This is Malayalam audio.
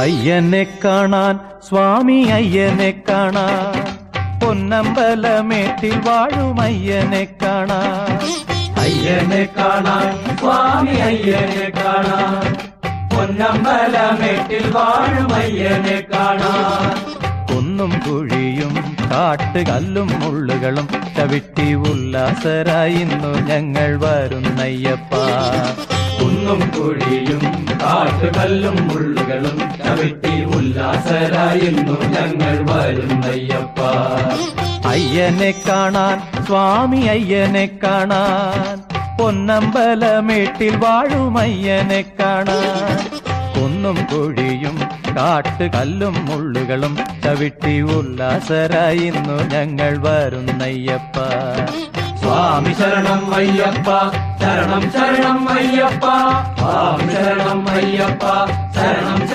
അയ്യനെ കാണാൻ സ്വാമി അയ്യനെ കാണാൻ പൊന്നമ്പലമേട്ടിൽ വാഴും അയ്യനെ കാണാൻ അയ്യനെ കാണാൻ സ്വാമി അയ്യനെ കാണാൻ പൊന്നമ്പലമേട്ടിൽ വാഴും അയ്യനെ കാണാൻ കുന്നും കുഴിയും കാട്ടുകല്ലും മുള്ളുകളും ചവിട്ടി ഉല്ലാസരായി ഇന്നു ഞങ്ങൾ വരുന്നയ്യപ്പ കുന്നും കുഴിയും കാട്ടുകല്ലും മുള്ളുകളും ചവിട്ടി ഉല്ലാസരായിരുന്നു ഞങ്ങൾ വരുന്നയ്യപ്പ അയ്യനെ കാണാൻ സ്വാമി അയ്യനെ കാണാൻ പൊന്നമ്പലമേട്ടിൽ വാഴും അയ്യനെ കാണാൻ കുന്നും കുഴിയും കാട്ടുകല്ലും മുള്ളുകളും ചവിട്ടി ഉല്ലാസരായി ഇന്നു ഞങ്ങൾ വരുന്നയ്യപ്പ സ്വാമി ശരണം അയ്യപ്പ ശരണം ശരണം അയ്യപ്പ സ്വാമി ശരണം അയ്യപ്പ ശരണം